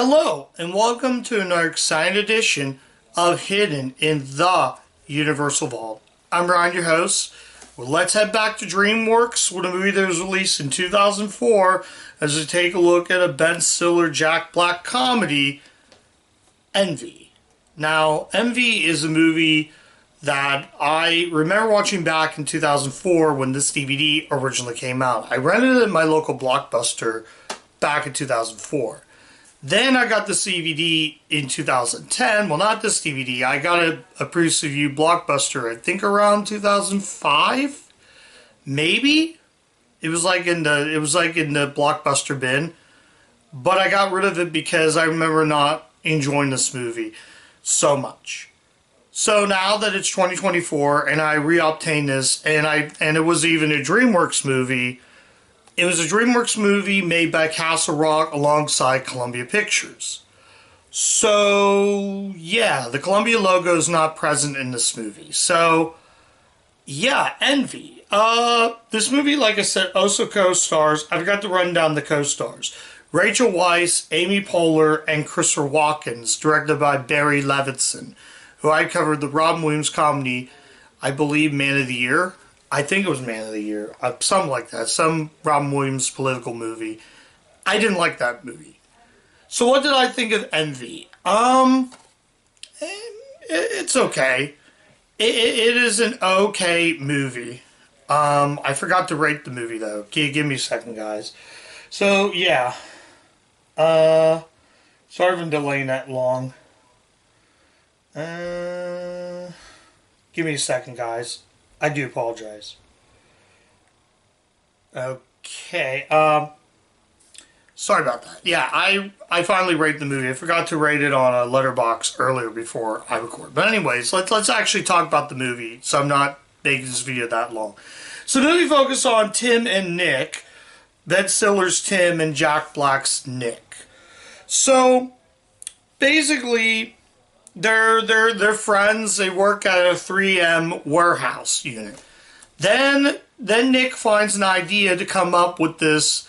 Hello, and welcome to another exciting edition of Hidden in the Universal Vault. I'm Ryan, your host. Well, let's head back to DreamWorks with a movie that was released in 2004 as we take a look at a Ben Stiller, Jack Black comedy, Envy. Now, Envy is a movie that I remember watching back in 2004 when this DVD originally came out. I rented it at my local Blockbuster back in 2004. Then I got this DVD in 2010. Well, not this DVD. I got a previously viewed Blockbuster, I think around 2005, maybe. It was like in the Blockbuster bin, but I got rid of it because I remember not enjoying this movie so much. So now that it's 2024 and I re-obtained this, and it was even a DreamWorks movie. It was a DreamWorks movie made by Castle Rock alongside Columbia Pictures. So, yeah, the Columbia logo is not present in this movie. So, yeah, Envy. This movie, like I said, also co-stars. I forgot to run down the co-stars. Rachel Weisz, Amy Poehler, and Christopher Walken, directed by Barry Levinson, who I covered the Robin Williams comedy, I believe, Man of the Year. I think it was Man of the Year. Something like that. Some Robin Williams political movie. I didn't like that movie. So what did I think of Envy? It's okay. It is an okay movie. I forgot to rate the movie, though. Give me a second, guys. So, yeah. Sorry for delaying that long. Give me a second, guys. I do apologize. Okay. Sorry about that. Yeah, I finally rated the movie. I forgot to rate it on a Letterboxd earlier before I recorded. But anyways, let's actually talk about the movie, so I'm not making this video that long. So the movie focuses on Tim and Nick, Ben Stiller's Tim and Jack Black's Nick. So basically, They're friends. They work at a 3M warehouse unit. Then Nick finds an idea to come up with this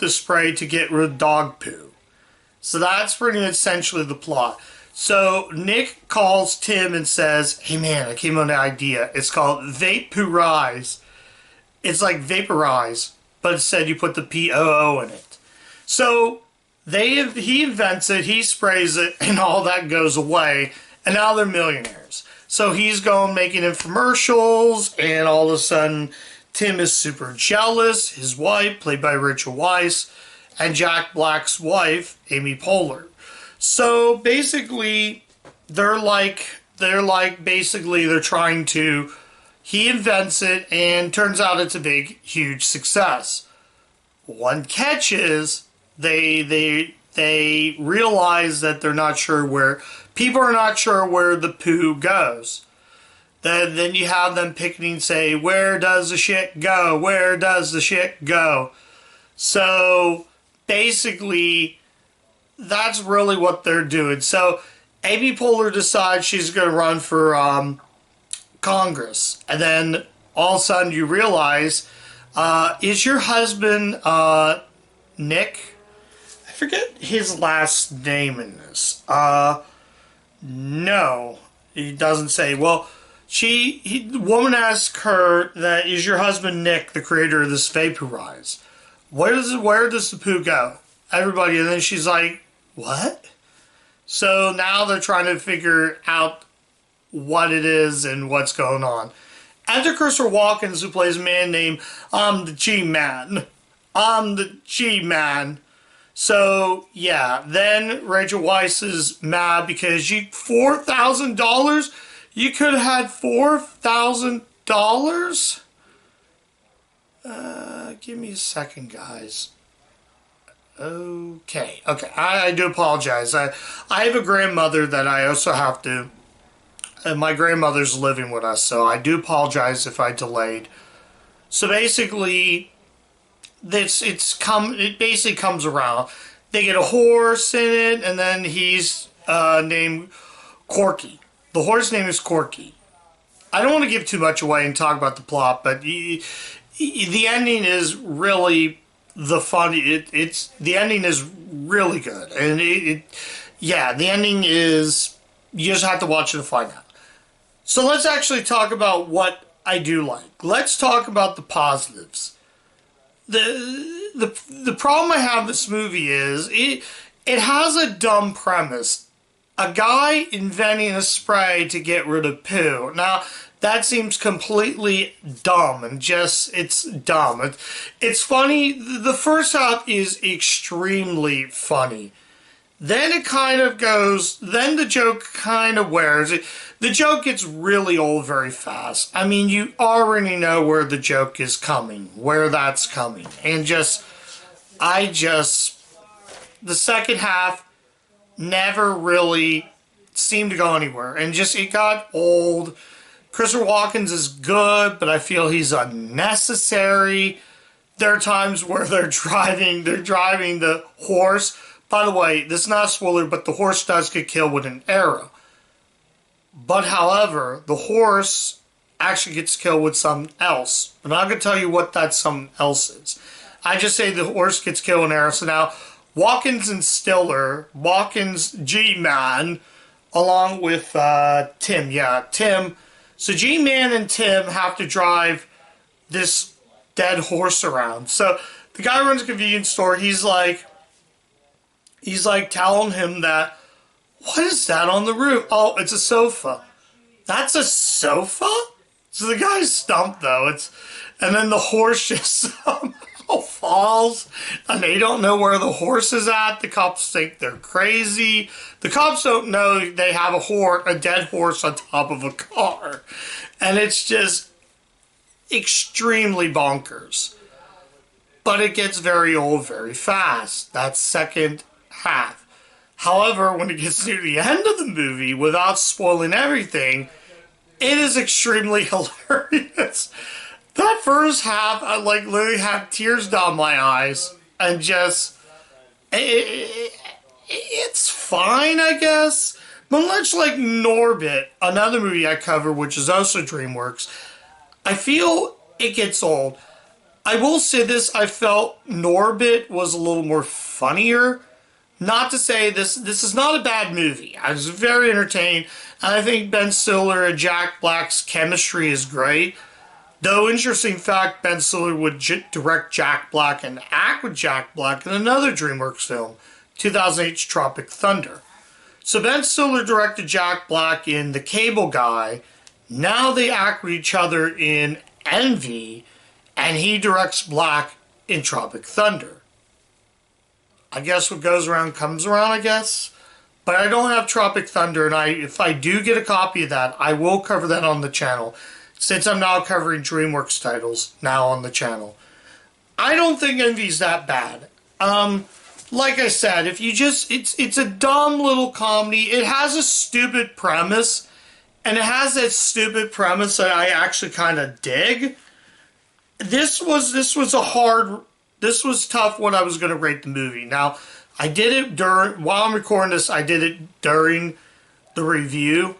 spray to get rid of dog poo. So that's pretty much essentially the plot. So Nick calls Tim and says, "Hey man, I came up with an idea. It's called Vaporize. It's like vaporize, but instead you put the POO in it." So he invents it, he sprays it, and all that goes away, and now they're millionaires. So he's going making infomercials, and all of a sudden, Tim is super jealous. His wife, played by Rachel Weisz, and Jack Black's wife, Amy Poehler. So basically, they're trying to. He invents it, and turns out it's a big, huge success. One catch is, they realize that they're not sure where people are not sure where the poo goes. Then you have them picketing, say, "Where does the shit go? Where does the shit go?" So basically, that's really what they're doing. So Amy Poehler decides she's going to run for Congress, and then all of a sudden you realize, is your husband Nick? I forget his last name in this. No, he doesn't say. Well, the woman asks her, "That is your husband Nick, the creator of this Vaporize? Where does the poo go?" Everybody, and then she's like, "What?" So now they're trying to figure out what it is and what's going on. Enter Christopher Walken, who plays a man named I'm the G-Man. I'm the G-Man. So, yeah, then Rachel Weisz is mad because $4,000? You could have had $4,000? Give me a second, guys. Okay, I do apologize. I have a grandmother that I also have to, and my grandmother's living with us, so I do apologize if I delayed. So basically, it basically comes around. They get a horse in it, and then he's named Corky. The horse name is Corky. I don't want to give too much away and talk about the plot, but the ending is really the funny. It's the ending is really good, and yeah, the ending is, you just have to watch it to find out. So let's actually talk about what I do like. Let's talk about the positives. The problem I have with this movie is it has a dumb premise. A guy inventing a spray to get rid of poo. Now, that seems completely dumb and it's dumb. It's funny. The first half is extremely funny. Then it kind of goes, then the joke kind of wears it. The joke gets really old very fast. I mean, you already know where the joke is coming, where that's coming. And the second half never really seemed to go anywhere. And it got old. Christopher Walken is good, but I feel he's unnecessary. There are times where they're driving the horse. By the way, this is not a spoiler, but the horse does get killed with an arrow. But however, the horse actually gets killed with something else. I'm not going to tell you what that something else is. I just say the horse gets killed with an arrow. So now, Watkins and Stiller, Watkins G-Man, along with Tim. Yeah, Tim. So G-Man and Tim have to drive this dead horse around. So the guy runs a convenience store. He's like telling him that, what is that on the roof? Oh, it's a sofa. That's a sofa? So the guy's stumped though. And then the horse just falls, and they don't know where the horse is at. The cops think they're crazy. The cops don't know they have a dead horse on top of a car. And it's just extremely bonkers. But it gets very old very fast. That second half. However, when it gets near the end of the movie, without spoiling everything, it is extremely hilarious. That first half, I literally had tears down my eyes, and it's fine, I guess. But much like Norbit, another movie I cover, which is also DreamWorks, I feel it gets old. I will say this, I felt Norbit was a little more funnier. Not to say this is not a bad movie. I was very entertained, and I think Ben Stiller and Jack Black's chemistry is great. Though, interesting fact, Ben Stiller would direct Jack Black and act with Jack Black in another DreamWorks film, 2008's Tropic Thunder. So Ben Stiller directed Jack Black in The Cable Guy. Now they act with each other in Envy, and he directs Black in Tropic Thunder. I guess what goes around comes around, I guess. But I don't have Tropic Thunder, and if I do get a copy of that, I will cover that on the channel, since I'm now covering DreamWorks titles now on the channel. I don't think Envy's that bad. Like I said, if you it's a dumb little comedy. It has a stupid premise, and it has that stupid premise that I actually kind of dig. This was tough when I was going to rate the movie. Now, I did it while I'm recording this, I did it during the review,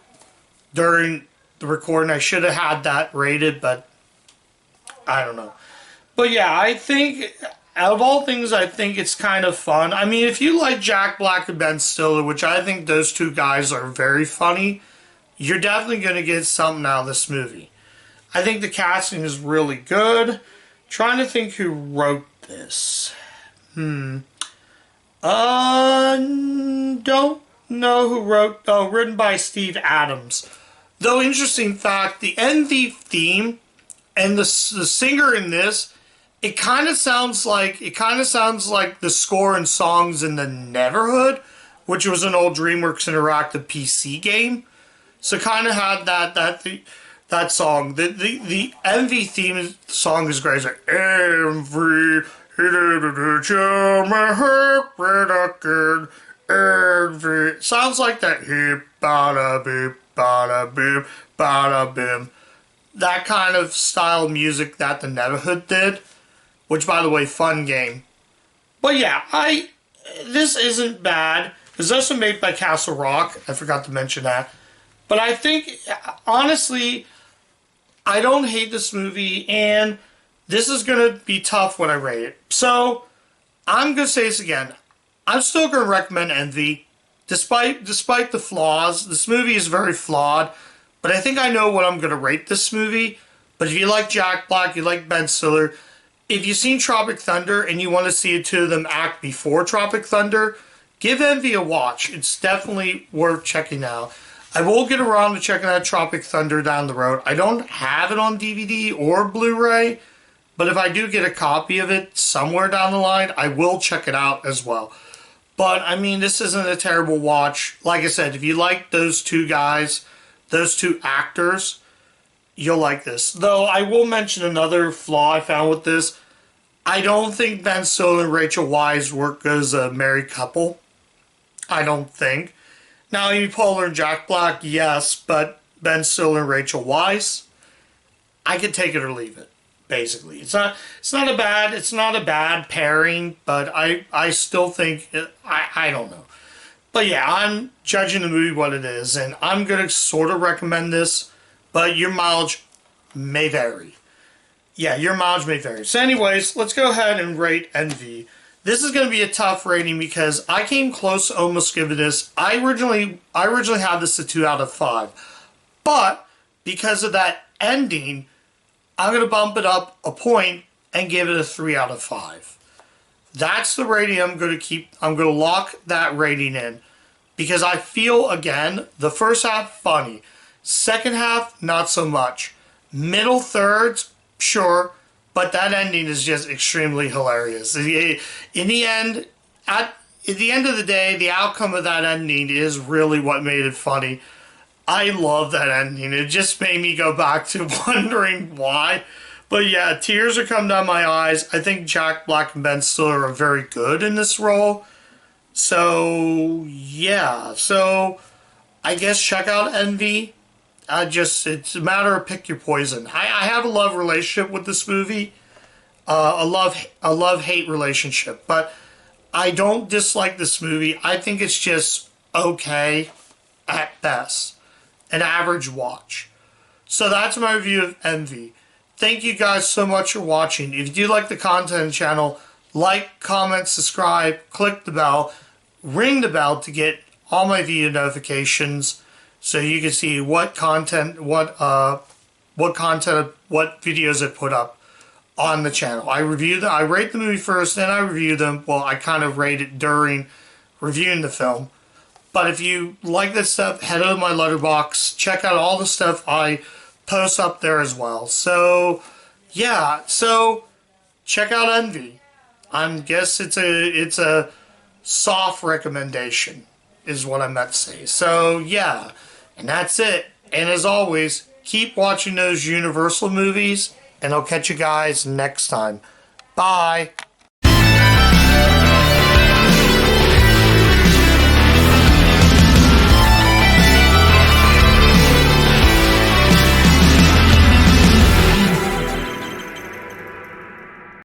during the recording. I should have had that rated, but I don't know. But yeah, I think, out of all things, I think it's kind of fun. I mean, if you like Jack Black and Ben Stiller, which I think those two guys are very funny, you're definitely going to get something out of this movie. I think the casting is really good. Trying to think who wrote this. Don't know who wrote. Oh, written by Steve Adams. Though, interesting fact, the Envy theme and the singer in this, it kind of sounds like the score and songs in The Neverhood, which was an old DreamWorks interactive PC game. So kind of had that song. The Envy theme song is great. It's like Envy. Sounds like that hip bada beep bada beep bada bim. That kind of style music that the Neverhood did, which, by the way, fun game. But yeah, this isn't bad. It's also made by Castle Rock. I forgot to mention that. But I think, honestly, I don't hate this movie, and this is going to be tough when I rate it. So, I'm going to say this again. I'm still going to recommend Envy. Despite the flaws, this movie is very flawed, but I think I know what I'm going to rate this movie. But if you like Jack Black, you like Ben Stiller, if you've seen Tropic Thunder and you want to see the two of them act before Tropic Thunder, give Envy a watch. It's definitely worth checking out. I will get around to checking out Tropic Thunder down the road. I don't have it on DVD or Blu-ray, but if I do get a copy of it somewhere down the line, I will check it out as well. But, I mean, this isn't a terrible watch. Like I said, if you like those two guys, those two actors, you'll like this. Though, I will mention another flaw I found with this. I don't think Ben Stiller and Rachel Weisz work as a married couple. I don't think. Now, Amy Poehler and Jack Black, yes, but Ben Stiller and Rachel Weisz, I could take it or leave it. Basically, it's not a bad pairing, but I still think I don't know. But yeah, I'm judging the movie what it is, and I'm gonna sort of recommend this, but your mileage may vary. Yeah, your mileage may vary. So, anyways, let's go ahead and rate Envy. This is going to be a tough rating because I came close to almost giving this. I originally had this a 2 out of 5, but because of that ending, I'm going to bump it up a point and give it a 3 out of 5. That's the rating I'm going to keep. I'm going to lock that rating in because I feel, again, the first half funny, second half not so much, middle thirds sure. But that ending is just extremely hilarious. In the end, at the end of the day, the outcome of that ending is really what made it funny. I love that ending. It just made me go back to wondering why. But yeah, tears are coming down my eyes. I think Jack Black and Ben Stiller are very good in this role. So, yeah. So, I guess check out Envy. It's a matter of pick your poison. I have a love relationship with this movie, a love-hate relationship, but I don't dislike this movie. I think it's just okay at best, an average watch. So that's my review of Envy. Thank you guys so much for watching. If you do like the content of the channel, like, comment, subscribe, click the bell, ring the bell to get all my video notifications. So you can see what videos I put up on the channel. I rate the movie first, then I review them. Well, I kind of rate it during reviewing the film. But if you like this stuff, head over to my Letterboxd. Check out all the stuff I post up there as well. So, yeah. So, check out Envy. I guess it's a soft recommendation, is what I meant to say. So, yeah. And that's it. And as always, keep watching those Universal movies, and I'll catch you guys next time. Bye.